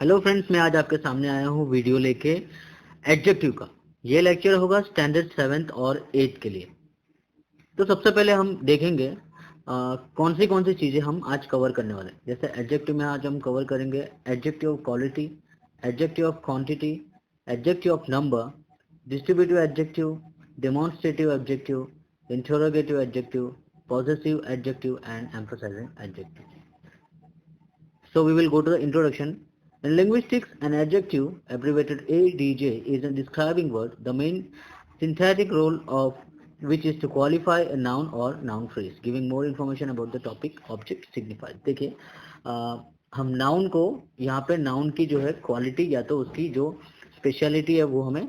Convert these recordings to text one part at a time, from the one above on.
Hello friends, मैं आज आपके सामने आया हूँ वीडियो लेके एडजेक्टिव का। ये लेक्चर होगा स्टैंडर्ड 7th और 8th के लिए। तो सबसे पहले हम देखेंगे कौन सी चीज़ें हम आज कवर करने वाले हैं। जैसे एडजेक्टिव में आज हम कवर करेंगे adjective of quality, adjective of quantity, adjective of number, distributive adjective, demonstrative adjective, interrogative adjective, possessive adjective and emphasising adjective. So we will go to the introduction. In linguistics, an adjective, abbreviated ADJ, is a describing word, the main syntactic role of which is to qualify a noun or noun phrase, giving more information about the topic, object, signified. देखिए हम noun को यहाँ पे noun की जो है quality या तो उसकी जो स्पेशलिटी है वो हमें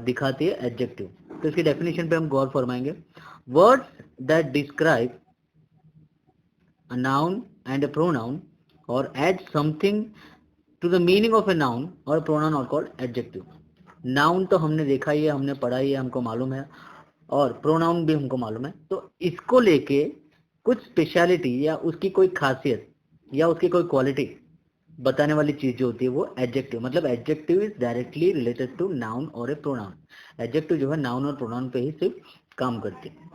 दिखाती है एडजेक्टिव. तो इसकी डेफिनेशन पे हम गौर फरमाएंगे. Words that describe a noun and a pronoun or add something to the meaning of a noun or pronoun are called adjective. Noun तो हमने देखा ही है, हमने पढ़ा ही है, हमको मालूम है, और प्रोनाउन भी हमको मालूम है. तो इसको लेके कुछ स्पेशलिटी या उसकी कोई खासियत या उसकी कोई क्वालिटी बताने वाली चीज जो होती है वो एडजेक्टिव. मतलब adjective is directly related to noun और ए प्रोनाउन. एडजेक्टिव जो है नाउन और प्रोनाउन पे ही सिर्फ काम करते हैं.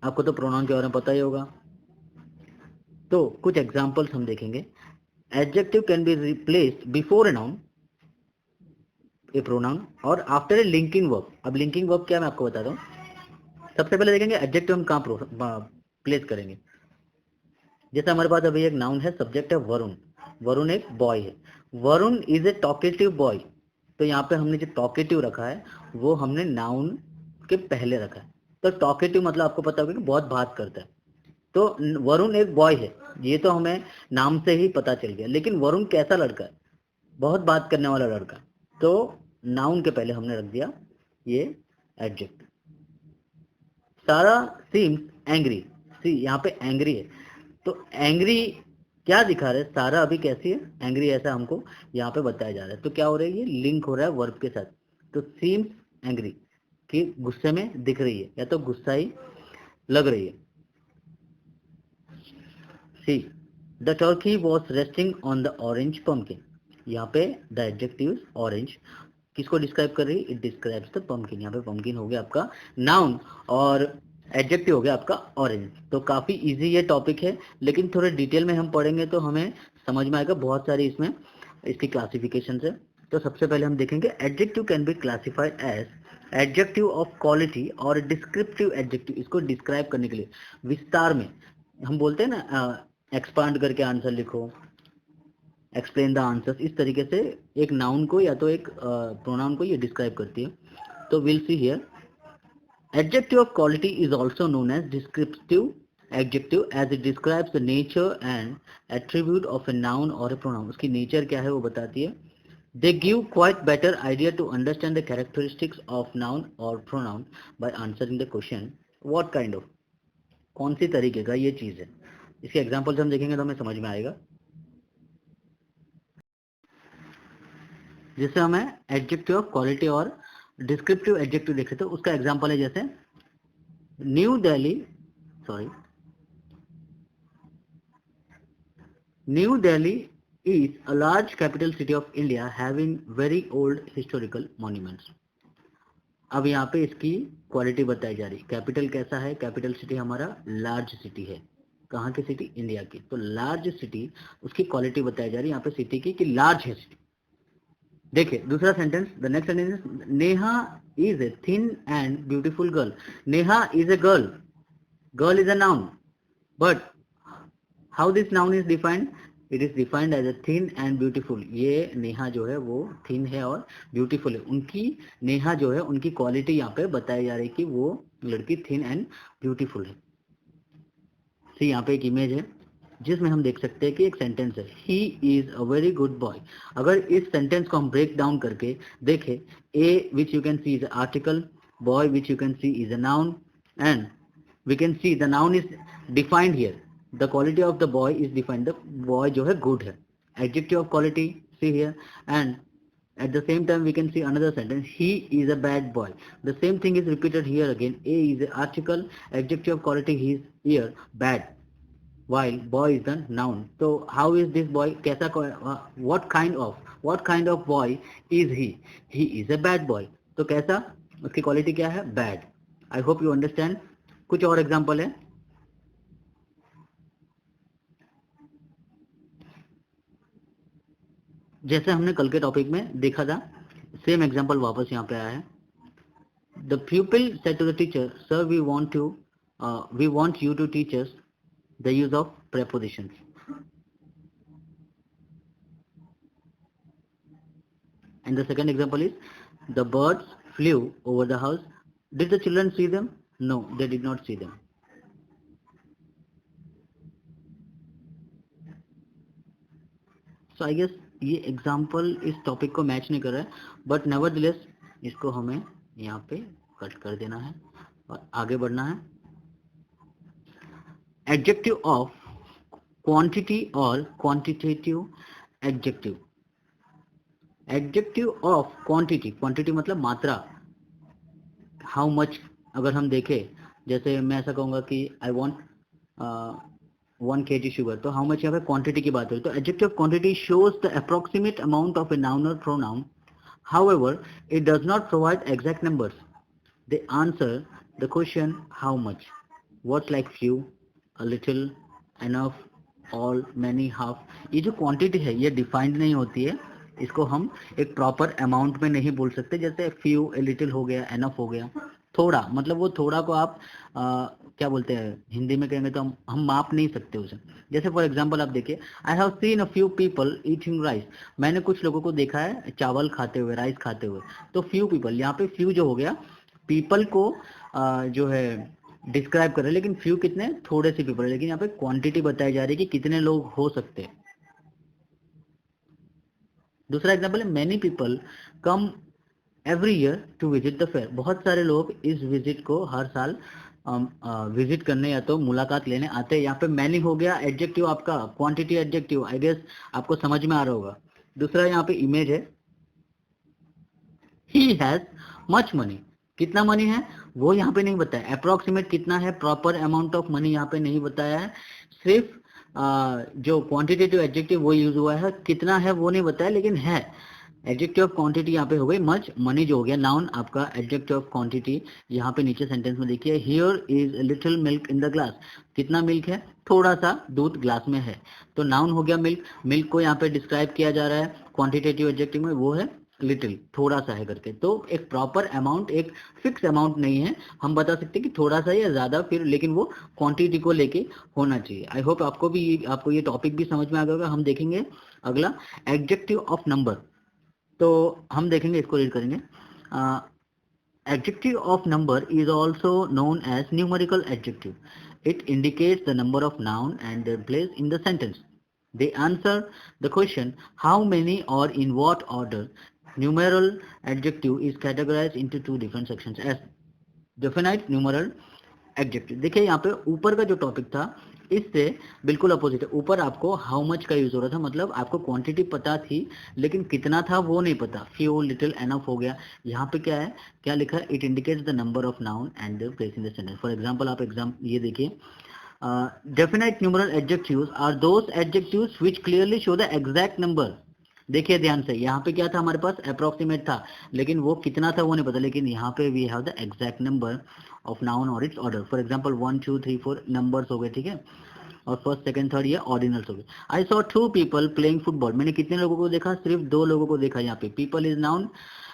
आपको तो प्रोनाउन के बारे में पता ही होगा. तो कुछ एग्जांपल्स हम देखेंगे. Adjective can be replaced before a noun, A pronoun, और आफ्टर ए लिंकिंग वर्ब. अब लिंकिंग वर्ब क्या मैं आपको बताता हूँ. सबसे पहले देखेंगे एडजेक्टिव हम कहाँ प्लेस करेंगे. जैसे हमारे पास अभी एक नाउन है, सब्जेक्ट है वरुण. वरुण एक बॉय है. Varun is a talkative boy. तो यहाँ पे हमने जो टॉकेटिव रखा है वो हमने नाउन के पहले रखा है. तो टॉकेटिव मतलब आपको पता होगा कि बहुत बात करता है. तो वरुण एक बॉय है, ये तो हमें नाम से ही पता चल गया. लेकिन वरुण कैसा लड़का है? बहुत बात करने वाला लड़का. तो नाउन के पहले हमने रख दिया ये एडजेक्टिव. सारा सीम्स एंग्री. सी यहाँ पे एंग्री है, तो एंग्री क्या दिखा रहे हैं? सारा अभी कैसी है? एंग्री. ऐसा हमको यहाँ पे बताया जा रहा है. तो क्या हो रहा है? ये लिंक हो रहा है वर्ब के साथ. तो सीम्स एंग्री कि गुस्से में दिख रही है या तो गुस्सा ही लग रही है. See the Turkey was resting on the orange pumpkin. यहाँ पे द एडजेक्टिव ऑरेंज किसको डिस्क्राइब कर रही है? It describes the pumpkin. यहाँ पे पम्पकिन हो गया आपका नाउन और एडजेक्टिव हो गया आपका ऑरेंज. तो काफी इजी ये टॉपिक है, लेकिन थोड़े डिटेल में हम पढ़ेंगे तो हमें समझ में आएगा. बहुत सारी इसमें इसकी क्लासिफिकेशन है. तो सबसे पहले हम देखेंगे adjective can be classified as adjective of quality और डिस्क्रिप्टिव एडजेक्टिव. इसको डिस्क्राइब करने के लिए विस्तार में हम बोलते हैं ना, एक्सपांड करके आंसर लिखो, एक्सप्लेन द आंसर्स. इस तरीके से एक नाउन को या तो एक प्रोनाउन को ये डिस्क्राइब करती है. तो will see here adjective of quality is also known as descriptive adjective as it describes the nature and attribute of a noun और ए प्रोनाउन. उसकी नेचर क्या है वो बताती है. They give quite better idea to understand the characteristics of noun और pronoun by answering the question what kind of. कौन सी तरीके का ये चीज है. इसके एग्जाम्पल्स हम देखेंगे तो हमें समझ में आएगा. जैसे हमें एडजेक्टिव ऑफ क्वालिटी और डिस्क्रिप्टिव एडजेक्टिव देखे तो उसका एग्जांपल है जैसे new Delhi. New Delhi is a large capital city of India having very old historical monuments. अब यहाँ पे इसकी क्वालिटी बताई जा रही. कैपिटल कैसा है? कैपिटल सिटी हमारा लार्ज सिटी है. कहाँ की सिटी? इंडिया की. तो लार्ज सिटी, उसकी क्वालिटी बताई जा रही है यहाँ पे सिटी की कि लार्ज है सिटी. देखिए दूसरा sentence. The next sentence, Neha is a thin and beautiful girl. Neha is a girl. Girl is a noun, but how this noun is defined? It is defined as a thin and beautiful. ये नेहा जो है वो thin है और beautiful है. उनकी नेहा जो है उनकी क्वालिटी यहाँ पे बताई जा रही है कि वो लड़की थिन एंड ब्यूटीफुल है. सी यहाँ पे एक इमेज है जिसमें हम देख सकते हैं कि एक सेंटेंस है, he is a very good boy. अगर इस सेंटेंस को हम ब्रेक डाउन करके देखें, a which you can see is article, boy which you can see is a noun, and we can see the noun is defined here. The quality of the boy is defined. The boy जो है good है. Adjective of quality see here. And at the same time we can see another sentence, he is a bad boy. The same thing is repeated here again. A is a article, adjective of quality, he is here bad. while boy is the noun. So how is this boy, कैसा what kind of boy is he is a bad boy. तो कैसा, उसकी quality क्या है, bad. I hope you understand. कुछ और example है, जैसे हमने कल के टॉपिक में देखा था, सेम एग्जांपल वापस यहाँ पे आया है. The pupil said to the teacher, sir, we want you to teach us the use of prepositions. And the second example is, the birds flew over the house. Did the children see them? No, they did not see them. So I guess ये example इस topic को match नहीं कर रहा है, but nevertheless इसको हमें यहाँ पे कट कर देना है और आगे बढ़ना है. एडजेक्टिव ऑफ क्वांटिटी और quantitative adjective. Adjective of quantity, quantity मतलब मात्रा, हाउ मच. अगर हम देखें, जैसे मैं ऐसा कहूँगा कि आई वॉन्ट 1 kg शुगर, तो हाउ मच यहाँ पे क्वांटिटी की बात हो रही. तो adjective of quantity shows the approximate amount of a noun और pronoun. However, it does not provide exact numbers. They answer the question how much. Words like few, a little, enough, all, many, half. ये जो quantity है ये defined नहीं होती है, इसको हम एक प्रॉपर अमाउंट में नहीं बोल सकते. जैसे few, a little हो गया, enough हो गया. थोड़ा मतलब वो थोड़ा को आप क्या बोलते हैं हिंदी में कहेंगे तो हम माप नहीं सकते उसे. जैसे फॉर एग्जांपल आप देखिए, I have seen a few people eating rice. मैंने कुछ लोगों को देखा है चावल खाते हुए, राइस खाते हुए. तो फ्यू पीपल, यहाँ पे फ्यू जो हो गया, पीपल को जो है डिस्क्राइब कर रहे हैं, लेकिन फ्यू कितने, थोड़े से पीपल. लेकिन यहाँ पे क्वांटिटी बताई जा रही है कि कितने लोग हो सकते हैं. दूसरा एग्जाम्पल है, many people come every year to visit the fair. बहुत सारे लोग इस विजिट को हर साल विजिट करने या तो मुलाकात लेने आते हैं. यहाँ पे मैनी हो गया एडजेक्टिव आपका, क्वांटिटी एडजेक्टिव. आई गेस आपको समझ में आ रहा होगा. दूसरा यहाँ पे इमेज है, ही हैज मच मनी. कितना मनी है वो यहाँ पे नहीं बताया. अप्रोक्सीमेट कितना है, प्रॉपर अमाउंट ऑफ मनी यहाँ पे नहीं बताया है. सिर्फ जो क्वांटिटेटिव एडजेक्टिव वो यूज हुआ है, कितना है वो नहीं बताया, लेकिन है. एडजेक्टिव ऑफ क्वांटिटी यहाँ पे हो गई मच, मनी जो हो गया नाउन आपका. एडजेक्टिव ऑफ क्वांटिटी यहाँ पे नीचे सेंटेंस में देखिए, here is little milk in the glass. कितना मिल्क है, थोड़ा सा दूध ग्लास में है. तो नाउन हो गया मिल्क. मिल्क को यहाँ पे डिस्क्राइब किया जा रहा है क्वांटिटेटिव एडजेक्टिव में, वो है लिटिल, थोड़ा सा है करके. तो एक प्रॉपर अमाउंट, एक फिक्स अमाउंट नहीं है. हम बता सकते हैं कि थोड़ा सा या ज्यादा, फिर लेकिन वो क्वांटिटी को लेके होना चाहिए. आई होप आपको ये टॉपिक भी समझ में आ गया होगा. हम देखेंगे अगला एडजेक्टिव ऑफ नंबर. तो हम देखेंगे, इसको रीड करेंगे. Adjective of number is also known as numerical adjective. It indicates the number of noun and their place in the sentence. They answer the question how many or in what order. Numeral adjective is categorized into two different sections as definite numeral adjective. देखिए यहाँ पे ऊपर का जो topic था इससे बिल्कुल opposite है. ऊपर आपको हाउ मच का यूज हो रहा था, मतलब आपको क्वांटिटी पता थी लेकिन कितना था वो नहीं पता. फ्यू, लिटिल, एनफ हो गया. यहाँ पे क्या है, क्या लिखा है, it indicates the number of noun and their place in the sentence. For example आप ये देखिए, definite numeral adjectives are those adjectives which clearly show the exact number. देखिए ध्यान से, यहाँ पे क्या था हमारे पास, अप्रोक्सीमेट था, लेकिन वो कितना था वो नहीं पता. लेकिन यहाँ पे we have the exact number of noun और its order. For example 1 2 3 4 numbers हो गए, ठीक है, और फर्स्ट सेकंड थर्ड ये ऑर्डिनल्स हो गए. I saw 2 people playing football. मैंने कितने लोगों को देखा, सिर्फ 2 लोगों को देखा. यहाँ पे people is noun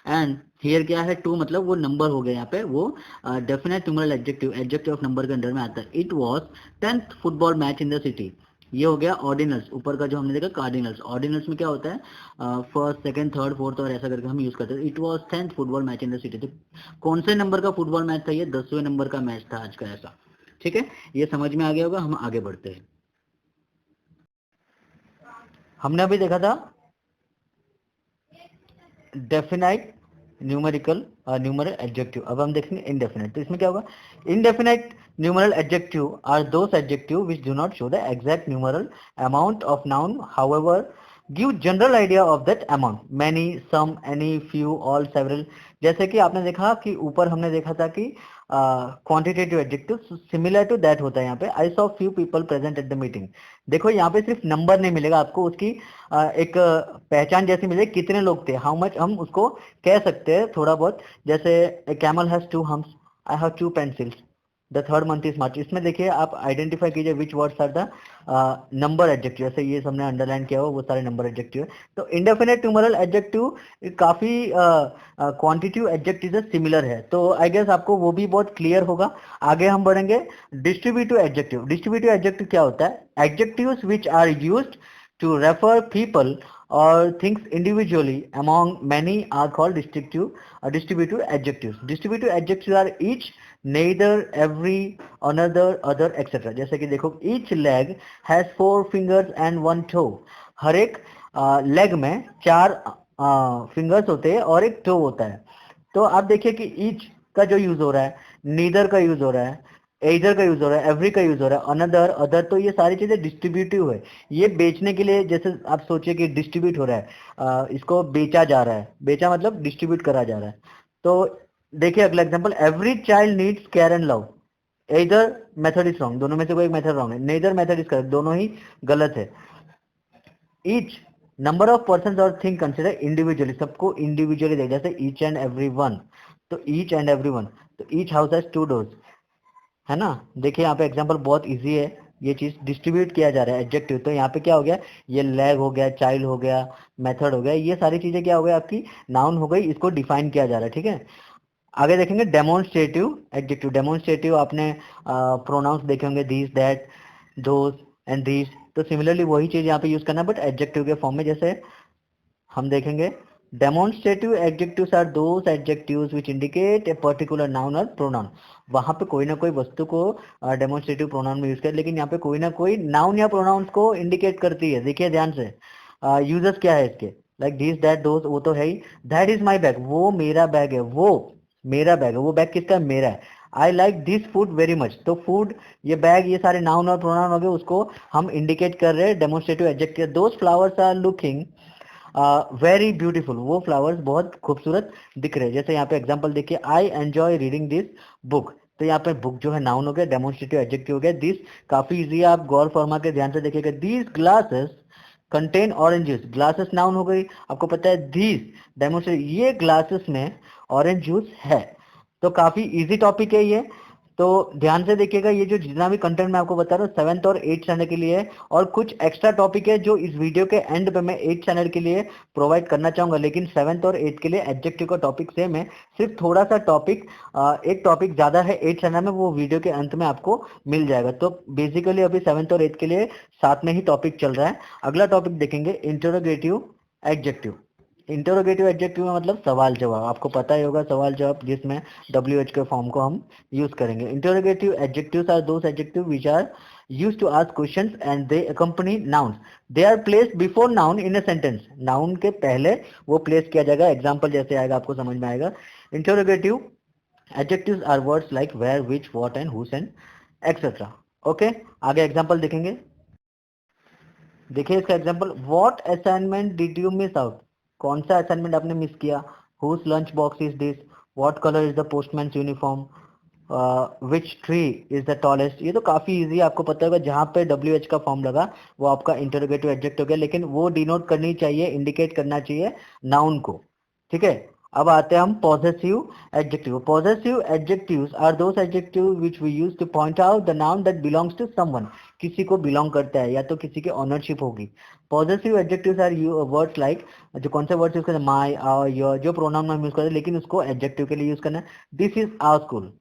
and here क्या है, 2 मतलब वो नंबर हो गया. यहाँ पे वो definite numeral adjective, adjective of number के अंडर में आता है. It was 10th football match in the city. ये हो गया ऑर्डिनल्स. ऊपर का जो हमने देखा कार्डिनल्स. ऑर्डिनल्स में क्या होता है, फर्स्ट सेकंड थर्ड फोर्थ और ऐसा करके हम यूज करते हैं. It was 10th football match in the city. तो कौन से नंबर का फुटबॉल मैच था, ये 10वें नंबर का मैच था आज का, ऐसा. ठीक है, ये समझ में आ गया होगा. हम आगे बढ़ते हैं. हमने अभी देखा था डेफिनाइट, न्यूमेरिकल, न्यूमरल एडजेक्टिव. अब हम देखेंगे इनडेफिनाइट. तो इसमें क्या होगा, indefinite numeral adjective are those adjective which do not show the exact numeral amount of noun. However give general idea of that amount, many, some, any, few, all, several. जैसे कि आपने देखा कि ऊपर हमने देखा था कि quantitative adjective similar to that होता है यहाँ पे। I saw few people present at the meeting. देखो यहाँ पे सिर्फ नंबर नहीं मिलेगा आपको, उसकी एक पहचान जैसी मिलेगी, कितने लोग थे, हाउ मच, हम उसको कह सकते हैं थोड़ा बहुत। जैसे camel has two humps, I have two pencils, the third month is March. इसमें देखिए आप आइडेंटिफाई कीजिए which words are the number adjective. जैसे ये सबने अंडरलाइन किया हो वो सारे नंबर एडजेक्टिव है। तो इंडेफिनेट न्यूमरल एडजेक्टिव काफी क्वांटिटिव एडजेक्टिव से सिमिलर है, तो आई गेस आपको वो भी बहुत क्लियर होगा। आगे हम बढ़ेंगे। Distributive adjective. डिस्ट्रीब्यूटिव एडजेक्टिव क्या होता है? Adjectives which are used to refer people or things individually among many are called distributive adjectives. Distributive adjectives are each, neither, every, another, other, etc. जैसे कि देखो, each leg has 4 fingers and 1 toe. हर एक leg में 4 fingers होते हैं और एक to होता है। तो आप देखिए कि ईच का जो यूज हो रहा है, नीदर का यूज हो रहा है, एइदर का यूज हो रहा है, एवरी का यूज हो रहा है, अनदर, अदर, तो ये सारी चीजें डिस्ट्रीब्यूटिव है। ये बेचने के लिए, जैसे आप सोचिए कि डिस्ट्रीब्यूट हो रहा है, इसको बेचा जा रहा है, बेचा मतलब डिस्ट्रीब्यूट करा जा रहा है। तो देखिए अगला example, every child needs care and love. Either method is wrong, दोनों में से कोई एक मेथड रॉन्ग है, नेदर मेथड इज करेक्ट, दोनों ही गलत है। ईच, नंबर ऑफ पर्सन और थिंग कंसिडर इंडिविजुअली, सबको इंडिविजुअली देख, जैसे ईच एंड एवरी वन, तो ईच एंड एवरी वन, तो ईच हाउस हैज 2 डोर्स, है ना। देखिए यहाँ पे एग्जांपल बहुत इजी है, ये चीज डिस्ट्रीब्यूट किया जा रहा है एडजेक्टिव। तो यहाँ पे क्या हो गया, ये लैग हो गया, चाइल्ड हो गया, मेथड हो गया, ये सारी चीजें क्या हो गया, आपकी नाउन हो गई, इसको डिफाइन किया जा रहा है, ठीक है। आगे देखेंगे डेमोन्स्ट्रेटिव एडजेक्टिव। डेमोन्स्ट्रेटिव आपने प्रोनाउंस देखे होंगे, these, that, those and these. तो सिमिलरली वही चीज यहाँ पे यूज करना है, बट एडजेक्टिव के फॉर्म में। जैसे हम देखेंगे, demonstrative adjectives are those adjectives which indicate a particular noun और प्रोनाउन। वहां पे कोई ना कोई वस्तु को डेमोन्स्ट्रेटिव प्रोनाउन में यूज कर, लेकिन यहाँ पे कोई ना कोई नाउन या प्रोनाउंस को इंडिकेट करती है। देखिए ध्यान से, यूजर्स क्या है इसके, लाइक दिस, दैट, दोस, वो तो है ही। दैट इज माई बैग, वो मेरा बैग है, वो मेरा बैग है, वो बैग किसका है, मेरा है। I like this food very much, तो फूड, ये बैग, ये सारे नाउन और प्रोनाउन हो गए, उसको हम इंडिकेट कर रहे हैं demonstrative adjective. Those flowers are looking very beautiful, वो फ्लावर्स बहुत खूबसूरत दिख रहे हैं। जैसे यहाँ पे एग्जांपल देखिए, I enjoy reading this book, तो यहाँ पे बुक जो है नाउन हो गया, डेमोन्स्ट्रेटिव एडजेक्टिव हो गया। दिस काफी इजी है, आप गौर फरमा के ध्यान से देखिएगा। These glasses contain orange juice, glasses noun हो गई, आपको पता है दीज डेमोन्स्ट्रेटिव, ये ग्लासेस में ऑरेंज जूस है। तो काफी इजी टॉपिक है ये, तो ध्यान से देखिएगा। ये जो जितना भी कंटेंट मैं आपको बता रहा हूँ 7th और 8th स्टैंडर्ड के लिए है, और कुछ एक्स्ट्रा टॉपिक है जो इस वीडियो के एंड पे मैं 8th स्टैंडर्ड के लिए प्रोवाइड करना चाहूंगा, लेकिन 7th और 8th के लिए एडजेक्टिव का टॉपिक सेम है। सिर्फ थोड़ा सा टॉपिक, एक टॉपिक ज्यादा है 8th स्टैंडर्ड में, वो वीडियो के अंत में आपको मिल जाएगा। तो बेसिकली अभी 7th और 8th के लिए साथ में ही टॉपिक चल रहा है। अगला टॉपिक देखेंगे, इंटरोगेटिव एडजेक्टिव। इंटरोगेटिव एडजेक्टिव में मतलब सवाल जवाब, आपको पता ही होगा सवाल जवाब, जिसमें WH के फॉर्म को हम यूज करेंगे। Interrogative adjectives are those adjective which are used to ask questions and they accompany nouns. They are placed before noun in a sentence. Noun के पहले वो place किया जाएगा। एग्जाम्पल जैसे आएगा आपको समझ में आएगा। Interrogative adjectives are words like where, which, what and whose and etc. Okay, आगे एग्जाम्पल देखेंगे। देखिए इसका example, what assignment did you miss out, कौन सा असाइनमेंट आपने मिस किया। Whose lunch box is this, what colour is the postman's uniform, which tree is the tallest. ये तो काफी इजी है, आपको पता होगा। जहां पे WH का फॉर्म लगा वो आपका इंटरोगेटिव एडजेक्ट हो गया, लेकिन वो डिनोट करनी चाहिए, इंडिकेट करना चाहिए नाउन को, ठीक है। अब आते हैं हम possessive adjective. Possessive adjectives are those adjective which we use to point out the noun that belongs to someone, किसी को बिलोंग करता है या तो किसी की ऑनरशिप होगी। Possessive adjectives are words like, जो कौन से वर्ड्स यूज करते हैं, माई, आवर, योर, जो प्रोनाउन में यूज करते हैं, लेकिन उसको एडजेक्टिव के लिए यूज करना है। दिस इज आवर स्कूल,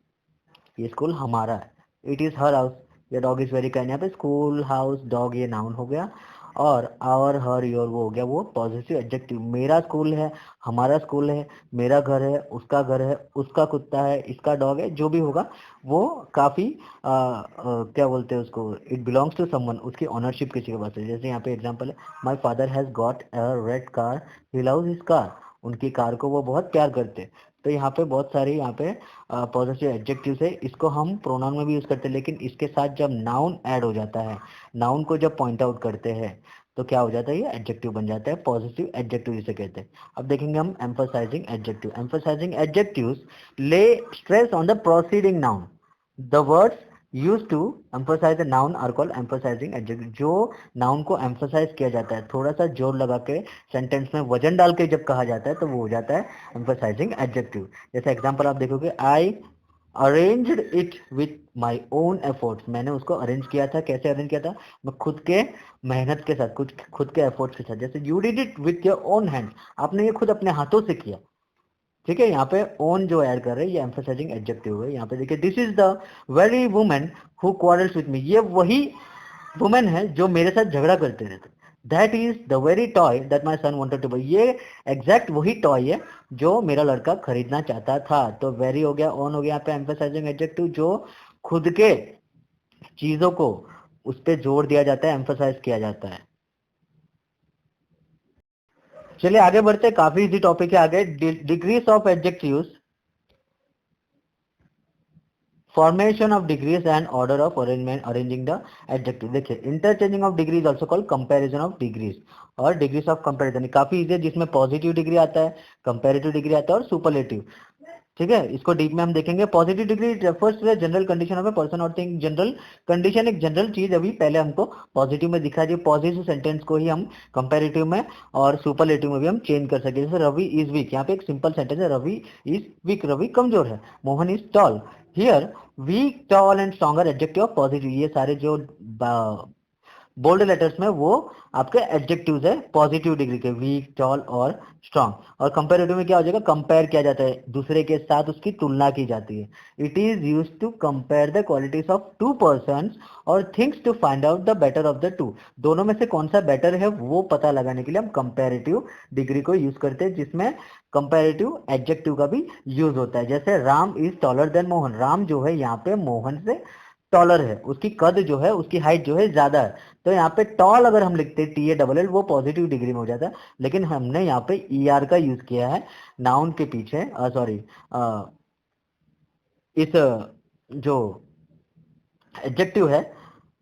ये स्कूल हमारा है। इट इज हर हाउस, ये डॉग इज वेरी काइंड। यहाँ पे स्कूल, हाउस, डॉग ये नाउन हो गया, और आवर, हर, योर वो हो गया वो पॉजिटिव एडजेक्टिव। मेरा स्कूल है, हमारा स्कूल है, मेरा घर है, उसका घर है, उसका कुत्ता है, इसका डॉग है, जो भी होगा वो काफी क्या बोलते हैं उसको, इट बिलोंग्स टू समवन, उसकी ऑनरशिप किसी के पास है। जैसे यहाँ पे एग्जांपल है, my father has got a red car, he loves his car, उनकी कार को वो बहुत प्यार करते हैं। तो यहाँ पे बहुत सारी यहाँ पे पॉजिटिव एडजेक्टिव्स है, इसको हम प्रोनाउन में भी यूज करते हैं, लेकिन इसके साथ जब नाउन ऐड हो जाता है, नाउन को जब पॉइंट आउट करते हैं, तो क्या हो जाता है, ये एडजेक्टिव बन जाता है, पॉजिटिव एडजेक्टिव जिसे कहते हैं। अब देखेंगे हम emphasising adjective. Emphasising adjectives lay stress on the proceeding noun. The words used to emphasise the noun are called emphasising adjective. जो नाउन को एम्फसाइज किया जाता है, थोड़ा सा जोर लगा के सेंटेंस में वजन डाल के जब कहा जाता है, तो वो हो जाता है एम्फसाइजिंग एडजेक्टिव। जैसे एग्जांपल आप देखोगे, I arranged it with my own efforts. मैंने उसको अरेंज किया था। कैसे अरेंज किया था? मैं खुद के मेहनत के साथ, कुछ खुद के एफर्ट्स के साथ। जैसे you did it with your own hand, आपने ये खुद अपने हाथों से किया। ठीक है, यहाँ पे ओन जो ऐड कर रहे हैं ये एम्फसाइजिंग एडजेक्टिव है। यहाँ पे देखिए, this is the very woman who quarrels with me. ये वही वुमेन है जो मेरे साथ झगड़ा करते रहते। That is the very toy that my son wanted to buy. ये एग्जैक्ट वही टॉय है जो मेरा लड़का खरीदना चाहता था। तो वेरी हो गया, ऑन हो गया, यहाँ पे एम्फसाइजिंग एडजेक्टिव जो खुद के चीजों को उस पर जोर दिया जाता है, एम्फसाइज किया जाता है। चलिए आगे बढ़ते, काफी इजी टॉपिक है आगे। Degrees of adjectives, formation of degrees and order of arrangement arranging the adjective. देखिए, interchanging of degrees also called comparison of degrees और डिग्रीज ऑफ कंपैरिजन। काफी इजी है, जिसमें पॉजिटिव डिग्री आता है, कंपैरेटिव डिग्री आता है और सुपरलेटिव। ठीक है, इसको डीप में हम देखेंगे। Positive degree refers to the general condition of a person और थिंग। जनरल कंडीशन एक जनरल चीज, अभी पहले हमको पॉजिटिव में दिखा दिया। पॉजिटिव सेंटेंस को ही हम कंपैरेटिव में और सुपरलेटिव में भी हम चेंज कर सकते हैं। जैसे रवि इज वीक, यहाँ पे एक सिंपल सेंटेंस है, रवि इज वीक, रवि कमजोर है। Mohan is tall. Here weak, tall and stronger adjective of positive. ये सारे जो बोल्ड लेटर्स में वो आपके एडजेक्टिव्स है पॉजिटिव डिग्री के, वीक, टॉल और स्ट्रॉन्ग। और कंपेरेटिव में क्या हो जाएगा? कंपेयर किया जाता है, दूसरे के साथ उसकी तुलना की जाती है। It is use to compare the qualities of two person और things to find out the better of the two. दोनों में से कौन सा बेटर है वो पता लगाने के लिए हम कंपेरेटिव डिग्री को यूज करते हैं, जिसमें कंपेरेटिव एडजेक्टिव का भी यूज होता है। जैसे Ram is taller than Mohan. Ram जो है यहाँ पे मोहन से टॉलर है, उसकी कद जो है, उसकी हाइट जो है ज्यादा है। तो यहाँ पे टॉल अगर हम लिखते TALL, वो पॉजिटिव डिग्री में हो जाता है। लेकिन हमने यहाँ पे ER का यूज किया है नाउन के पीछे, सॉरी, इस जो एडजेक्टिव है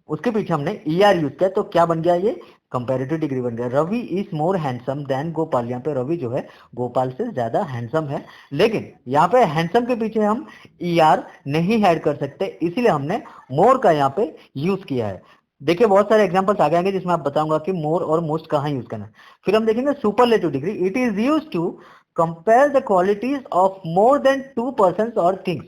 उसके पीछे हमने ER यूज किया। तो क्या बन गया? ये कंपैरेटिव डिग्री बन गया। Ravi is more handsome than Gopal. यहाँ पे रवि जो है गोपाल से ज्यादा हैंडसम है। लेकिन यहाँ पे हैंडसम के पीछे हम ER नहीं ऐड कर सकते, इसीलिए हमने मोर का यहाँ पे यूज किया है। देखिए, बहुत सारे एग्जांपल्स आगे आएंगे जिसमें आप बताऊंगा कि मोर और मोस्ट कहाँ यूज करना है। फिर हम देखेंगे superlative degree. It is use to compare the qualities of more than two person और थिंग्स।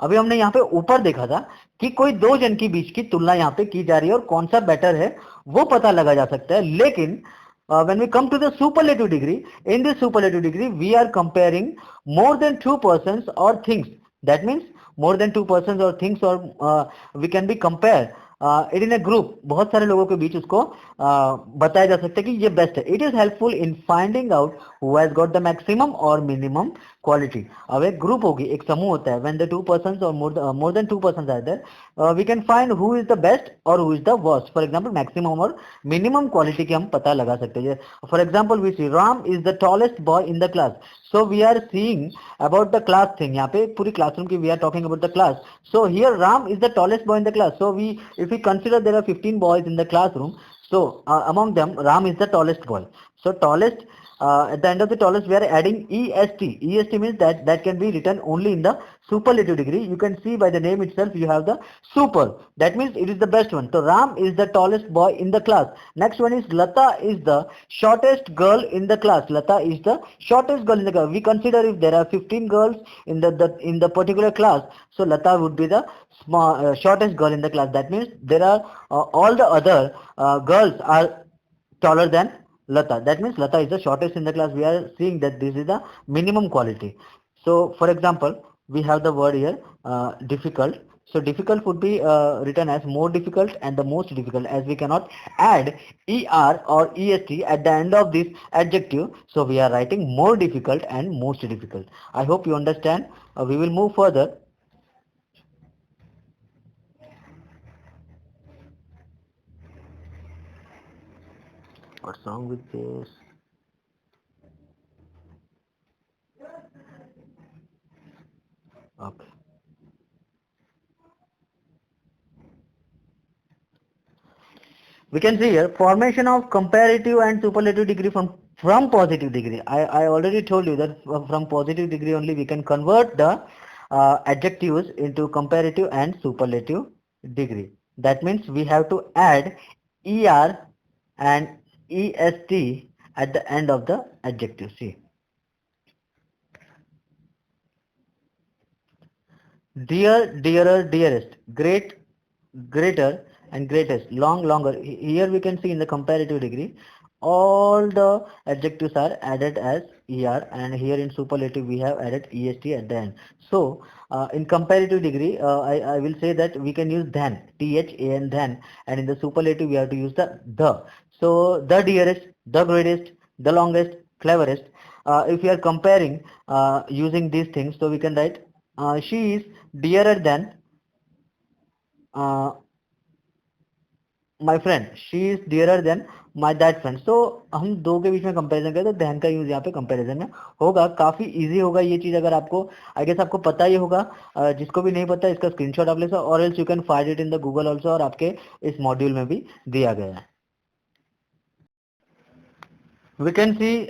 अभी हमने यहाँ पे ऊपर देखा था कि कोई दो जन के बीच की तुलना यहाँ पे की जा रही है और कौन सा बेटर है वो पता लगा जा सकता है। लेकिन when we come to the superlative degree, in this superlative degree we are comparing more than two persons or things. That means more than two persons or things, or we can be compare it in A group. बहुत सारे लोगों के बीच उसको बताया जा सकता है कि ये बेस्ट है। It is helpful in finding out who has got the maximum और मिनिमम क्वालिटी। अब एक ग्रुप होगी, एक समूह होता है, व्हेन द टू पर्संस और more than two persons are there, we can find who is the best और who is the worst. For example, maximum और मिनिमम क्वालिटी की हम पता लगा सकते हैं। For example, we see Ram is the tallest boy in the class. So we are seeing about the class thing. यहाँ पे पूरी क्लासरूम की we are talking about the class. So here Ram is the tallest boy in the class. So we, if we consider there are 15 boys in the classroom, so among them Ram is the tallest boy. So tallest, at the end of the tallest we are adding est means that can be written only in the superlative degree. You can see by the name itself you have the super, that means it is the best one. So Ram is the tallest boy in the class. Next one is Lata is the shortest girl in the class. Lata is the shortest girl in the class. We consider if there are 15 girls in the particular class, so Lata would be the shortest girl in the class. That means there are all the other girls are taller than Lata. That means Lata is the shortest in the class. We are seeing that this is the minimum quality. So for example, we have the word here difficult. So difficult would be written as more difficult and the most difficult, as we cannot add ER or EST at the end of this adjective. So we are writing more difficult and most difficult. I hope you understand. We will move further. What's wrong with this? Okay. We can see here formation of comparative and superlative degree from positive degree. I already told you that from positive degree only we can convert the adjectives into comparative and superlative degree. That means we have to add er and est at the end of the adjective. See, dear, dearer, dearest, great, greater, and greatest, long, longer. Here we can see in the comparative degree all the adjectives are added as er, and here in superlative we have added est at the end. So in comparative degree I will say that we can use than, than, and in the superlative we have to use the. So the dearest, the greatest, the longest, cleverest. If we are comparing using these things, so we can write she is dearer than my friend, she is dearer than my that friend. So हम दो के बीच में comparison करें तो then का use यहाँ पे comparison में होगा. काफी इजी होगा ये चीज. अगर आपको आई गेस आपको पता ही होगा. जिसको भी नहीं पता इसका स्क्रीनशॉट आप ले सकते, और else you can find it in the Google also, और आपके इस मॉड्यूल में भी दिया गया है. We can see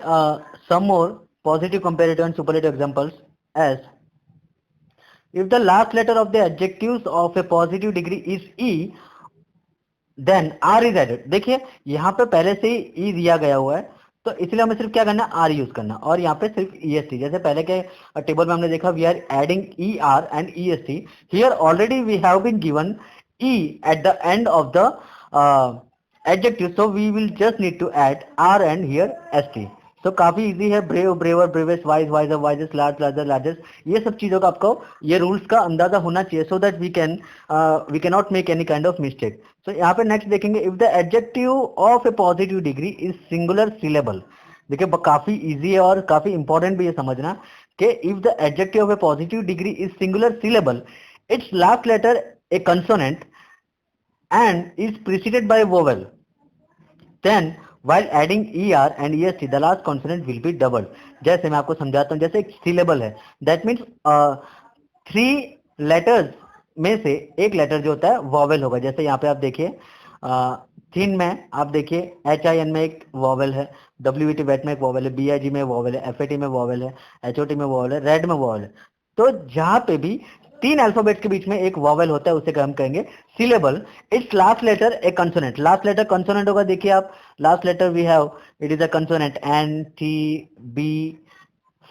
some more positive comparative and superlative examples as if the last letter of the adjectives of a positive degree is e, then R is added. देखिए यहाँ पे पहले से ही ई दिया गया हुआ है, तो इसलिए हमें सिर्फ क्या करना है, आर यूज करना, और यहाँ पे सिर्फ ई एस टी. जैसे पहले के टेबल में हमने देखा we are adding E R and E S T. Here already we have been given E at the end of the adjective, so we will just need to add R and here S T. तो काफी easy है. Brave, braver, bravest, wise, wiser, wisest, large, larger, largest. ये सब चीजों का आपको ये rules का अंदाजा होना चाहिए, so that we can not make any kind of mistake. तो यहाँ पे नेक्स्ट देखेंगे, if the adjective of a positive degree is singular syllable. देखिए काफी इजी है और काफी इंपॉर्टेंट भी है समझना कि if the adjective of a positive degree is singular syllable, its last letter a consonant and is preceded by vowel, then while adding er and est the last consonant will be doubled. जैसे मैं आपको समझाता हूँ, जैसे एक syllable है, that means 3 letters में से एक लेटर जो होता है वॉवेल होगा. जैसे यहाँ पे आप देखिए थिन में आप देखिए HIN में एक वॉवेल है, WET वेट में एक वॉवेल है, BIG में वॉवेल है, FAT में वॉवेल है, HOT में वॉवेल है, रेड में वॉवेल है. तो जहां पे भी 3 अल्फाबेट्स के बीच में एक वॉवेल होता है उसे हम कहेंगे syllable. Its last letter a consonant. Last letter consonant होगा. देखिए आप last letter we have, it is a consonant N, T, B,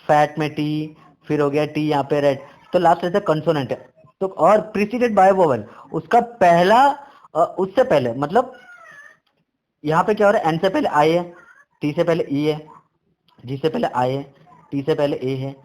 fat में टी, फिर हो गया टी यहाँ पे रेड. तो लास्ट लेटर कंसोनेंट है. तो और प्रीसीडेड बाय वोवेल, उसका पहला उससे पहले, मतलब यहाँ पे क्या हो रहा है, एन से पहले आई है, टी से पहले ई है, जी से पहले आई है, टी से पहले ए है,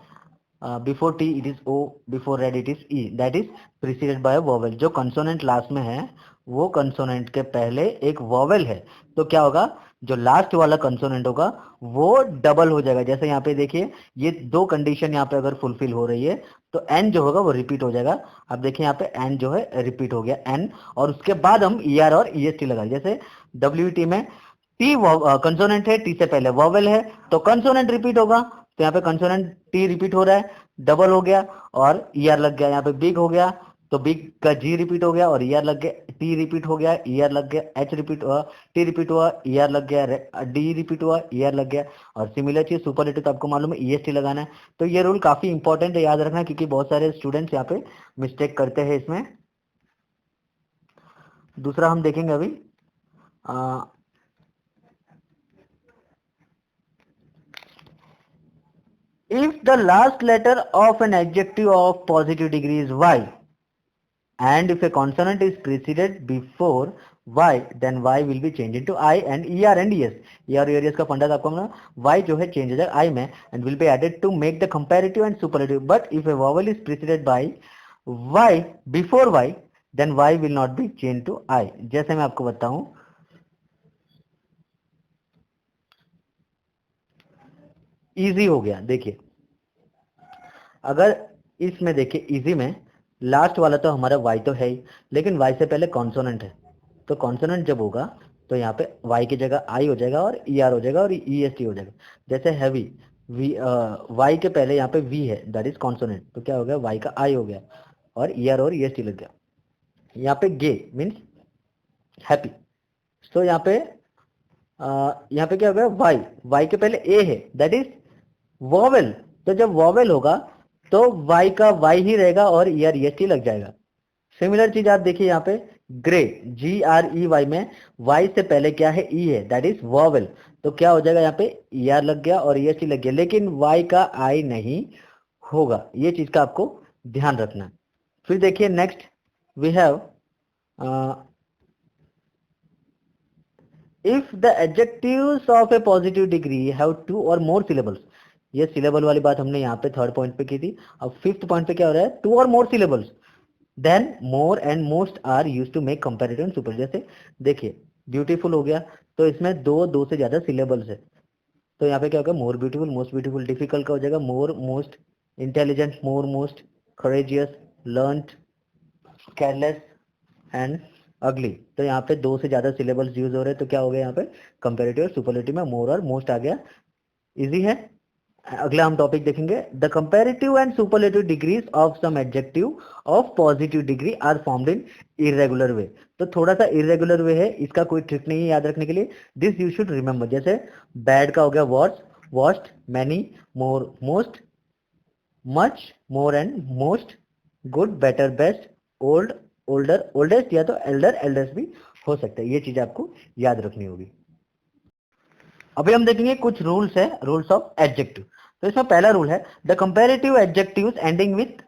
before T it is O, before red it is E. That is preceded by vowel. जो कंसोनेंट लास्ट में है वो कंसोनेंट के पहले एक वोवेल है. तो क्या होगा, जो लास्ट वाला कंसोनेंट होगा वो डबल हो जाएगा. जैसे यहाँ पे देखिए ये दो कंडीशन यहाँ पे अगर फुलफिल हो रही है तो एन जो होगा वो रिपीट हो जाएगा. अब देखिए यहाँ पे एन जो है रिपीट हो गया एन, और उसके बाद हम ई आर और ई एस टी लगाए. जैसे डब्ल्यू टी में टी कंसोनेंट है, टी से पहले वॉवेल है तो कंसोनेंट रिपीट होगा. तो यहाँ पे कंसोनेंट टी रिपीट हो रहा है, डबल हो गया और ई आर लग गया. यहाँ पे बिग हो गया तो बिग का जी रिपीट हो गया और ई आर लग गया, टी रिपीट हो गया, ई आर लग गया, एच रिपीट हुआ, टी रिपीट हुआ, ई आर लग गया, डी रिपीट हुआ, ई आर लग गया. और सिमिलर चीज सुपरलेटिव तो आपको मालूम है ई एस टी लगाना है. तो ये रूल काफी इंपॉर्टेंट है, याद रखना, क्योंकि बहुत सारे स्टूडेंट्स यहाँ पे मिस्टेक करते हैं इसमें. दूसरा हम देखेंगे अभी, if the last letter of an adjective of positive degree is y and if a consonant is preceded before y, then y will be changed into I and er and es. er और es का फंडा आपको ना, y जो है change हो जाएगा I में and will be added to make the comparative and superlative. But if a vowel is preceded by y before y, then y will not be changed to I. जैसे मैं आपको बताऊं, easy हो गया. देखिए अगर इसमें देखिए इजी में लास्ट वाला तो हमारा y तो है ही, लेकिन y से पहले कॉन्सोनेंट है. तो कॉन्सोनेंट जब होगा तो यहाँ पे y की जगह I हो जाएगा और ER हो जाएगा और EST हो जाएगा. जैसे हैवी v, y के पहले यहाँ पे v है, दैट इज कॉन्सोनेंट, तो क्या हो गया, y का I हो गया और ER और EST लग गया. यहाँ पे गे मीन्स हैप्पी, तो यहाँ पे क्या हो गया, वाई, वाई के पहले ए है, दैट इज वॉवेल। तो जब वॉवेल होगा तो वाई का वाई ही रहेगा और ईआर ईएसटी लग जाएगा। सिमिलर चीज आप देखिए यहाँ पे ग्रे, GREY में वाई से पहले क्या है, ई है, दैट इज वॉवेल। तो क्या हो जाएगा, यहाँ पे ईआर लग गया और ईएसटी लग गया, लेकिन वाई का आई नहीं होगा। ये चीज का आपको ध्यान रखना है। फिर देखिए next we have if the adjectives of a positive degree have two और मोर सिलेबल्स। ये सिलेबल वाली बात हमने यहाँ पे थर्ड पॉइंट पे की थी। अब फिफ्थ पॉइंट पे क्या हो रहा है, टू और more syllables, then more and most are use to make comparative and super. जैसे देखिए ब्यूटीफुल हो गया तो इसमें दो से ज्यादा सिलेबल्स है, तो यहाँ पे क्या होगा, more beautiful, most beautiful. Difficult का हो जाएगा more most, intelligent more most, courageous, learned, careless and अगली। तो यहाँ पे दो से ज्यादा सिलेबल्स यूज हो रहे हैं, तो क्या हो गया यहाँ पे, कंपेरेटिव और सुपरलेटिव में मोर और मोस्ट आ गया। इजी है। अगला हम टॉपिक देखेंगे, the comparative and superlative degrees of some adjective of positive degree are formed in irregular way. तो थोड़ा सा इरेगुलर वे है, इसका कोई ट्रिक नहीं है याद रखने के लिए, दिस यू शुड रिमेंबर। जैसे बैड का हो गया worst, worst, many, more, most, much, more and most, good, better, best, old, older, oldest, या तो एल्डर, एल्डेस्ट भी हो सकता है। ये चीज आपको याद रखनी होगी। अभी हम देखेंगे कुछ रूल्स है, रूल्स ऑफ एडजेक्टिव। तो इसमें पहला रूल है, the comparative adjectives ending with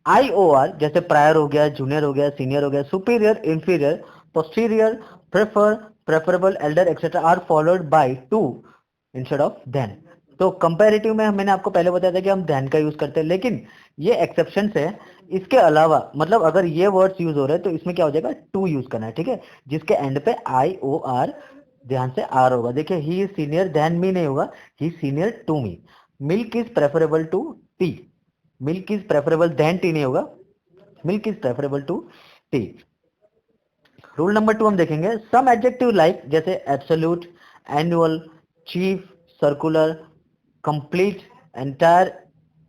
IOR, जैसे प्रायर हो गया, जूनियर हो गया, सीनियर हो गया, superior, inferior, posterior, prefer, preferable, elder etcetera are followed by to instead of than. तो कंपैरेटिव में मैंने आपको पहले बताया था कि हम देन का यूज करते हैं, लेकिन ये एक्सेप्शन है। इसके अलावा मतलब अगर ये वर्ड्स यूज हो रहे हैं तो इसमें क्या हो जाएगा, टू यूज करना है, ठीक है, जिसके एंड पे IOR, ध्यान से आर होगा। देखिए he is senior than me नहीं होगा, he senior to me. Milk is preferable to tea, milk is preferable than tea नहीं होगा, milk is preferable to tea. Rule number 2 हम देखेंगे, सम एडजेक्टिव लाइक जैसे absolute, annual, chief, circular, complete, entire,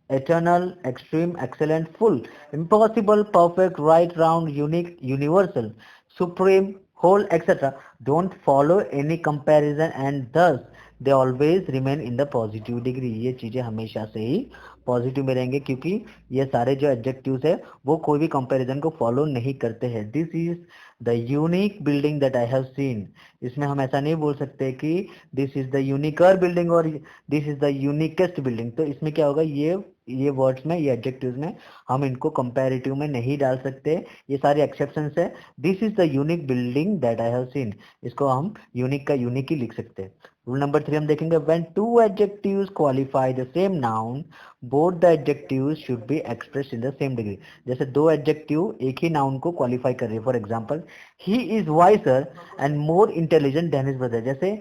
eternal, extreme, excellent, full, impossible, perfect, right, round, unique, universal, supreme, whole, etc. don't follow any comparison and thus they always remain in the positive degree। ये चीजें हमेशा से ही positive में रहेंगे, क्योंकि ये सारे जो एडजेक्टिव्स है वो कोई भी कंपैरिजन को फॉलो नहीं करते हैं। This is the unique building that I have seen. इसमें हम ऐसा नहीं बोल सकते कि दिस इज द यूनिकर बिल्डिंग और दिस इज द यूनिकेस्ट बिल्डिंग। तो इसमें क्या होगा, ये वर्ड्स में, ये एडजेक्टिव्स में हम इनको कंपैरेटिव में नहीं डाल सकते, ये सारे एक्सेप्शंस है। This is the unique building that I have seen, इसको हम यूनिक का यूनिक ही लिख सकते हैं। रूल नंबर 3 हम देखेंगे, when two adjectives qualify the same noun both the adjectives should be expressed in the same degree. जैसे दो एडजेक्टिव एक ही नाउन को क्वालिफाई कर रहे हैं, for example he is wiser and more intelligent than his brother. जैसे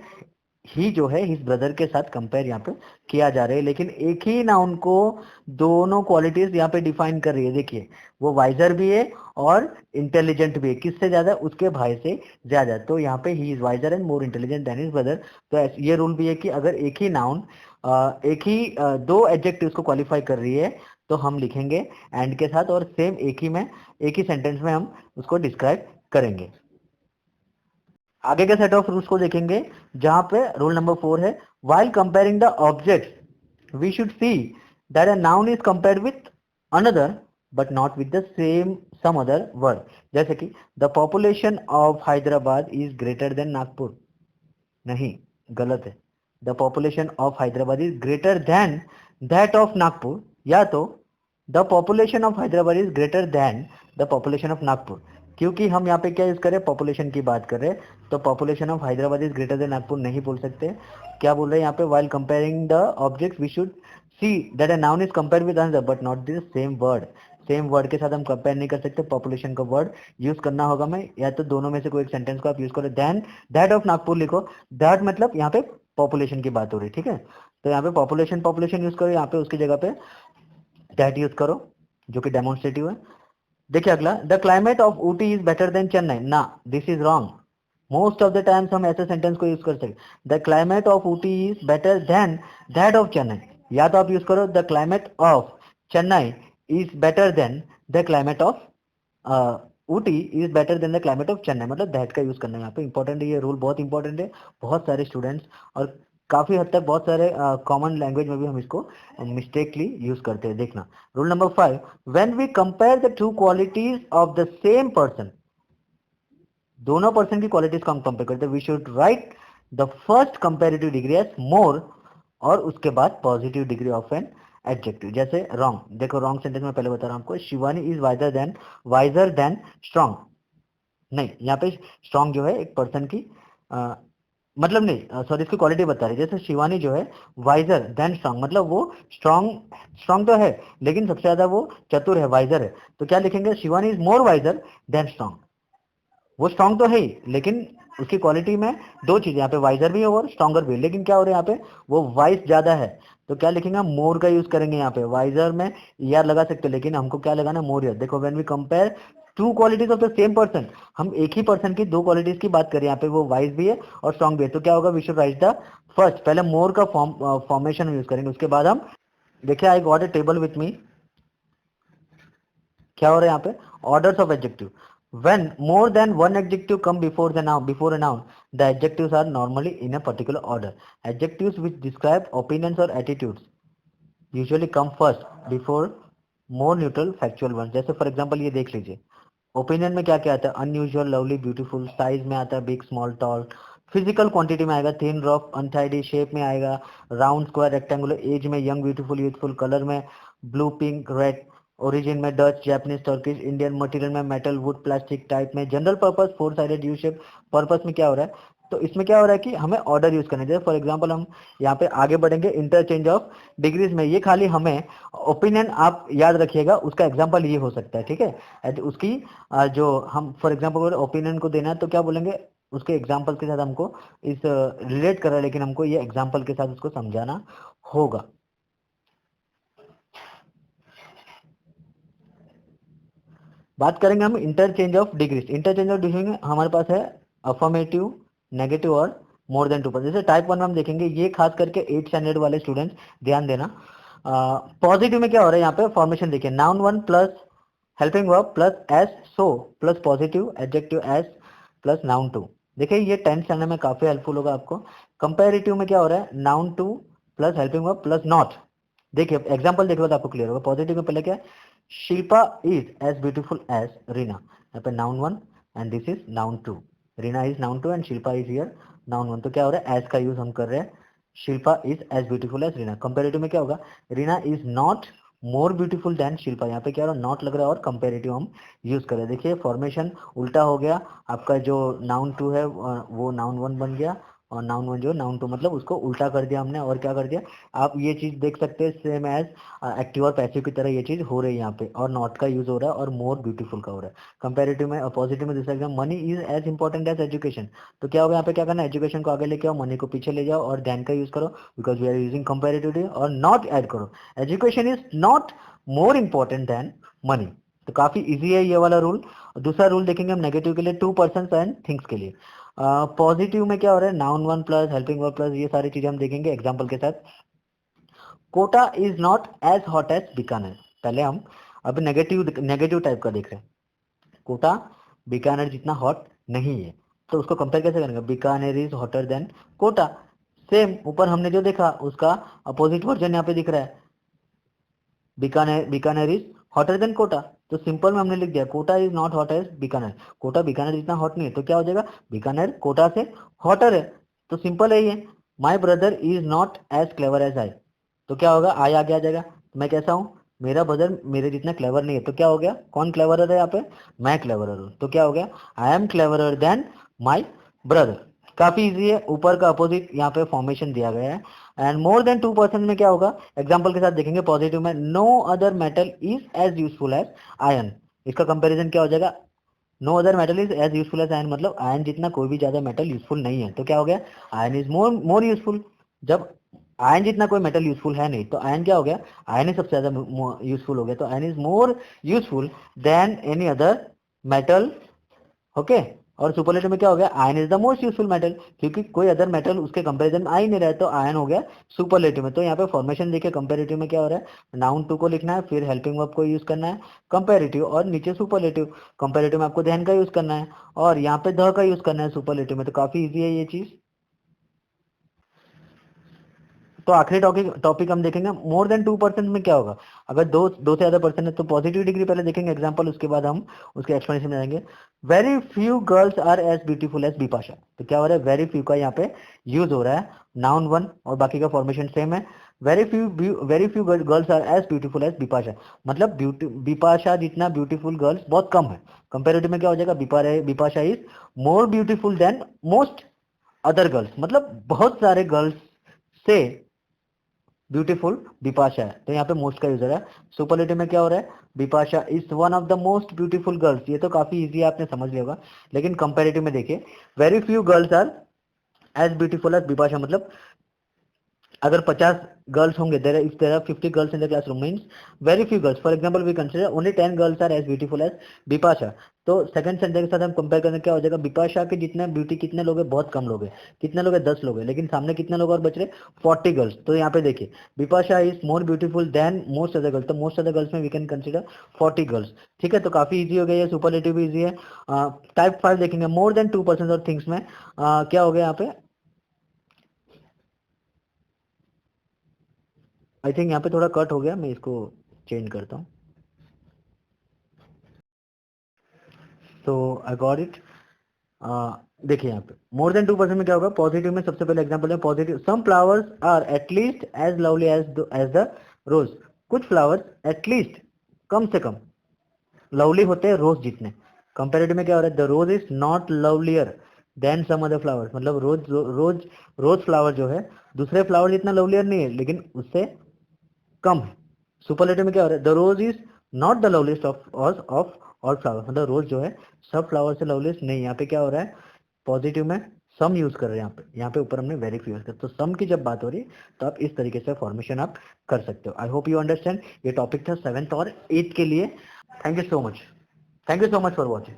ही जो है हिज ब्रदर के साथ कंपेयर यहाँ पे किया जा रहा है, लेकिन एक ही नाउन को दोनों क्वालिटीज यहाँ पे डिफाइन कर रही है। देखिए वो वाइजर भी है और इंटेलिजेंट भी है, किससे ज्यादा, उसके भाई से ज्यादा। तो यहाँ पे he is wiser and more intelligent than his brother. तो ये रूल भी है कि अगर एक ही नाउन दो एडजेक्टिव्स को क्वालिफाई कर रही है तो हम लिखेंगे एंड के साथ, और सेम एक ही सेंटेंस में हम उसको डिस्क्राइब करेंगे। आगे के सेट ऑफ रूल्स को देखेंगे, जहां पे रूल नंबर 4 है, while comparing the objects we should see that a noun is compared with another but not with the some other word। जैसे कि the population of Hyderabad is greater than Nagpur, नहीं, गलत है। the population of Hyderabad is greater than that of Nagpur, या तो the population of Hyderabad is greater than the population of Nagpur। क्योंकि हम यहाँ पे क्या यूज कर रहे हैं, पॉपुलेशन की बात कर रहे हैं, तो population of Hyderabad is greater than Nagpur नहीं बोल सकते। क्या बोल रहे हैं यहाँ पे, while comparing the object we should see that a noun is compared with another but not the same word. Same word के साथ हम कंपेयर नहीं कर सकते, पॉपुलेशन का वर्ड यूज करना होगा हमें, या तो दोनों में से कोई एक सेंटेंस को आप यूज करो। देन दैट ऑफ नागपुर लिखो, दैट मतलब यहाँ पे पॉपुलेशन की बात हो रही है, ठीक है। तो यहाँ पे पॉपुलेशन यूज करो, यहाँ पे उसकी जगह पे दैट यूज करो, जो कि डेमोन्स्ट्रेटिव है। देखिए अगला, the climate of Ooty is better than Chennai, ना, this is wrong. Most of the times हम ऐसे सेंटेंस को यूज कर सकते, the climate of Ooty is better than that of Chennai. या तो आप यूज करो the climate of Chennai is better than the climate of Ooty is better than the climate of Chennai, मतलब दैट का यूज करना है यहाँ पे, इंपॉर्टेंट है ये रूल, बहुत इंपॉर्टेंट है। बहुत सारे स्टूडेंट्स और काफी हद तक बहुत सारे कॉमन लैंग्वेज में भी हम इसको मिस्टेकली यूज करते हैं, देखना। Rule number 5, when we compare the two qualities of the same person, दोनों पर्सन की क्वालिटीज को हम कंपेयर करते हैं, we should write the first comparative degree as more और उसके बाद positive degree of an adjective. जैसे रॉन्ग, देखो रॉन्ग सेंटेंस में पहले बता रहा हूं आपको, Shivani is wiser than strong. नहीं, यहाँ पे स्ट्रांग जो है एक पर्सन की मतलब नहीं, सॉरी, इसकी क्वालिटी बता रही है। जैसे शिवानी जो है वाइजर देन स्ट्रांग, मतलब वो स्ट्रांग तो है लेकिन सबसे ज्यादा वो चतुर है, वाइजर है। तो क्या लिखेंगे, Shivani is more visor than strong. वो स्ट्रांग तो है ही लेकिन उसकी क्वालिटी में दो चीजें, यहाँ पे वाइजर भी है और स्ट्रॉन्गर भी है, लेकिन क्या हो रहा है यहाँ पे, वो वाइस ज्यादा है। तो क्या लिखेंगे, मोर का यूज करेंगे यहाँ पे। वाइजर में यार लगा सकते हैं लेकिन हमको क्या लगाना, मोर यार। देखो when we compare two qualities of the same person, हम एक ही पर्सन की दो क्वालिटीज की बात करें, यहाँ पे वो वाइस भी है और स्ट्रॉन्ग भी है, तो क्या होगा, we should write the first, पहले मोर का फॉर्मेशन यूज करेंगे, उसके बाद हम देखिए, I got a table with me. क्या हो रहा है यहाँ पे, orders of adjective. When more than one adjective come before a noun, the adjectives are normally in a particular order. Adjectives which describe opinions or attitudes usually come first before more neutral factual ones. जैसे for example ये देख लीजिए, opinion में क्या क्या आता है, unusual, lovely, beautiful, size में आता है big, small, tall, physical quantity में आएगा थिन, रफ, अनटाइडी, शेप में आएगा राउंड, स्क्वायर, रेक्टेंगुलर, एज में यंग, ब्यूटीफुल, यूथफुल, कलर में ब्लू, पिंक, रेड, ओरिजिन में Dutch, Japanese, Turkish, Indian, material में मेटल, वुड, प्लास्टिक, टाइप में, general purpose, four sided, U shape, purpose में क्या हो रहा है। तो इसमें क्या हो रहा है कि हमें ऑर्डर यूज करना है। जैसे फॉर एग्जांपल हम यहाँ पे आगे बढ़ेंगे, इंटरचेंज ऑफ डिग्रीज में, ये खाली हमें ओपिनियन आप याद रखिएगा, उसका एग्जांपल ये हो सकता है, ठीक है। उसकी जो हम फॉर एग्जांपल ओपिनियन को देना है तो क्या बोलेंगे, उसके एग्जांपल के साथ हमको इस रिलेट कर रहा है, लेकिन हमको ये एग्जांपल के साथ उसको समझाना होगा। बात करेंगे हम interchange of degrees. Interchange of degree में हमारे पास है अफर्मेटिव, नेगेटिव और मोर देन 2%। जैसे टाइप 1 में हम देखेंगे, ये खास करके 8 स्टैंडर्ड वाले स्टूडेंट्स ध्यान देना। पॉजिटिव में क्या हो रहा है, यहाँ पे फॉर्मेशन देखिए, noun 1 plus helping verb plus S, so plus positive adjective S plus noun 2। देखिए ये 10th स्टैंडर्ड में काफी हेल्पफुल होगा आपको। कंपेरेटिव में क्या हो रहा है, noun 2 plus helping verb plus not. देखिए एग्जांपल देखो तो आपको क्लियर होगा। पॉजिटिव में पहले क्या है, Shilpa is as beautiful as Reena, यहाँ पे noun 1 and this is noun 2। Reena is noun 2 and Shilpa is here noun 1। तो क्या हो रहा है, एज का यूज हम कर रहे हैं, Shilpa is as beautiful as Reena. Comparative में क्या होगा, Reena is not more beautiful than Shilpa, यहाँ पे क्या हो रहा है, नॉट लग रहा है और कंपेरेटिव हम यूज कर रहे हैं। देखिए फॉर्मेशन उल्टा हो गया, आपका जो नाउन 2 है वो नाउन 1 बन गया और नाउन 1 जो नाउन 2, मतलब उसको उल्टा कर दिया हमने। और क्या कर दिया, आप ये चीज देख सकते हैं, सेम एज एक्टिव और पैसिव की तरह ये चीज हो रही है यहाँ पे, और नॉट का यूज हो रहा है और मोर ब्यूटीफुल का हो रहा है। कंपेरेटिव में पॉजिटिव में दूसरा exam, money is as important as education. तो क्या होगा यहाँ पे, क्या करना है, एजुकेशन को आगे लेके आओ, मनी को पीछे ले जाओ और देन का यूज करो, because we are using comparative, और नॉट ऐड करो। Education is not more important than money. तो काफी इजी है ये वाला रूल। दूसरा रूल देखेंगे हम नेगेटिव के लिए, टू पर्सन एंड थिंग्स के लिए। पॉजिटिव में क्या हो रहा है, noun 1 plus helping verb plus, ये सारी चीजें हम देखेंगे एग्जाम्पल के साथ। Kota is not as hot as Bikaner. पहले हम अब नेगेटिव टाइप का देख रहे हैं, कोटा बीकानेर जितना हॉट नहीं है, तो उसको कंपेयर कैसे करेंगे, Bikaner is hotter than Kota. Same ऊपर हमने जो देखा उसका अपोजिट वर्जन यहाँ पे दिख रहा है, Bikaner is hotter than Kota. तो सिंपल में हमने लिख दिया, Kota is not hot as Bikaner, Kota Bikaner जितना हॉट नहीं है, तो क्या हो जाएगा, बीकानेर कोटा से हॉटर है। तो सिंपल है ये। My brother is not as clever as I, तो क्या होगा, आई आगे आ जाएगा। तो मैं कैसा हूँ, मेरा ब्रदर मेरे जितना क्लेवर नहीं है, तो क्या हो गया, कौन क्लेवरर है यहाँ पे, मैं क्लेवरर हूँ। तो क्या हो गया, I am cleverer than my brother. काफी इजी है, ऊपर का अपोजिट यहाँ पे फॉर्मेशन दिया गया है। एंड मोर देन 2% में क्या होगा, एग्जाम्पल के साथ देखेंगे। पॉजिटिव में, no other metal is as useful as iron. इसका कंपैरिजन क्या हो जाएगा, no other metal is as useful as iron, मतलब आयरन जितना कोई भी ज्यादा मेटल यूजफुल नहीं है। तो क्या हो गया, आयरन इज मोर यूजफुल। जब आयरन जितना कोई मेटल यूजफुल है नहीं, तो आयरन क्या हो गया, आयरन ही सबसे ज्यादा यूजफुल हो गया। तो iron is more useful than any other metal. Okay, और सुपरलेटिव में क्या हो गया, iron is the most useful metal, क्योंकि कोई अदर मेटल उसके कंपैरिजन में आ ही नहीं रहा है, तो आयन हो गया सुपरलेटिव में। तो यहाँ पे फॉर्मेशन देखिए कंपैरेटिव में क्या हो रहा है, नाउन टू को लिखना है, फिर हेल्पिंग वर्ब को यूज करना है कंपैरेटिव, और नीचे सुपरलेटिव। कंपैरेटिव में आपको देन का यूज करना है और यहाँ पे द का यूज करना है सुपरलेटिव में। तो काफी इजी है ये चीज। तो आखिरी टॉपिक टॉपिक हम देखेंगे मोर देन 2% में क्या होगा। अगर दो से ज्यादा परसेंट है तो पॉजिटिव डिग्री पहले देखेंगे एग्जांपल, उसके बाद हम उसके एक्सप्लेनेशन में जाएंगे। Very few girls are as beautiful as Bipasha. तो क्या हो रहा है, वेरी फ्यू का यहाँ पे यूज हो रहा है, नाउन वन और बाकी का फॉर्मेशन सेम है। Very few girls are as beautiful as Bipasha, मतलब बिपाशा जितना ब्यूटीफुल गर्ल्स बहुत कम है। कंपेरेटिव में क्या हो जाएगा, Bipasha is more beautiful then most other girls, मतलब बहुत सारे गर्ल्स से ब्यूटीफुल बिपाशा है। तो यहाँ पे मोस्ट का यूजर है। सुपरलेटिव में क्या हो रहा है, Bipasha is one of the most beautiful girls. ये तो काफी इजी है, आपने समझ लिया होगा। लेकिन कंपैरेटिव में देखिए, very few girls are as beautiful as Bipasha, मतलब अगर 50 गर्ल्स होंगे, if there are 50 girls in the classroom means very few girls, for example we consider only 10 girls are as beautiful as Bipasha. तो सेकंड सेंटेंस के साथ हम compare करें, क्या हो जाएगा, बिपाशा के जितना ब्यूटी कितने लोग हैं, बहुत कम लोग हैं। कितने लोग हैं, 10 लोग हैं, लेकिन सामने कितने लोग और बच रहे, 40 गर्ल्स। तो यहाँ पे देखिए, Bipasha is more beautiful then most other girls, तो मोस्ट अदर गर्ल्स में वी कैन कंसिडर 40 गर्ल्स। ठीक है, तो काफी इजी हो गया, ये सुपरलेटिव भी इजी है। टाइप 5 देखेंगे, मोर देन 2% ऑफ थिंग्स में क्या हो गया यहाँ पे, आई थिंक यहाँ पे थोड़ा कट हो गया, मैं इसको चेंज करता हूँ। तो आई गॉट इट। देखिए यहाँ पे मोर देन 2% में क्या होगा, पॉजिटिव में सबसे पहले एग्जांपल है positive, some flowers are at least as lovely as the rose. कुछ फ्लावर्स एटलीस्ट कम से कम लवली होते हैं रोज जितने। कंपेरेटिव में क्या हो रहा है, the rose is not lovelier than some other flowers, मतलब रोज फ्लावर जो है दूसरे फ्लावर जितना लवलियर नहीं है, लेकिन उससे कम है। सुपरलेटिव में क्या हो रहा है, the rose is not the loveliest of all flower, मतलब रोज जो है सब फ्लावर से लवलीस्ट नहीं। यहाँ पे क्या हो रहा है, पॉजिटिव में सम यूज कर रहे हैं। यहाँ पे ऊपर हमने वेरी फ्यू यूज कर, तो सम की जब बात हो रही है तो आप इस तरीके से फॉर्मेशन आप कर सकते हो। I hope you understand. ये टॉपिक था 7th और 8th के लिए। Thank you so much, thank you so much for watching.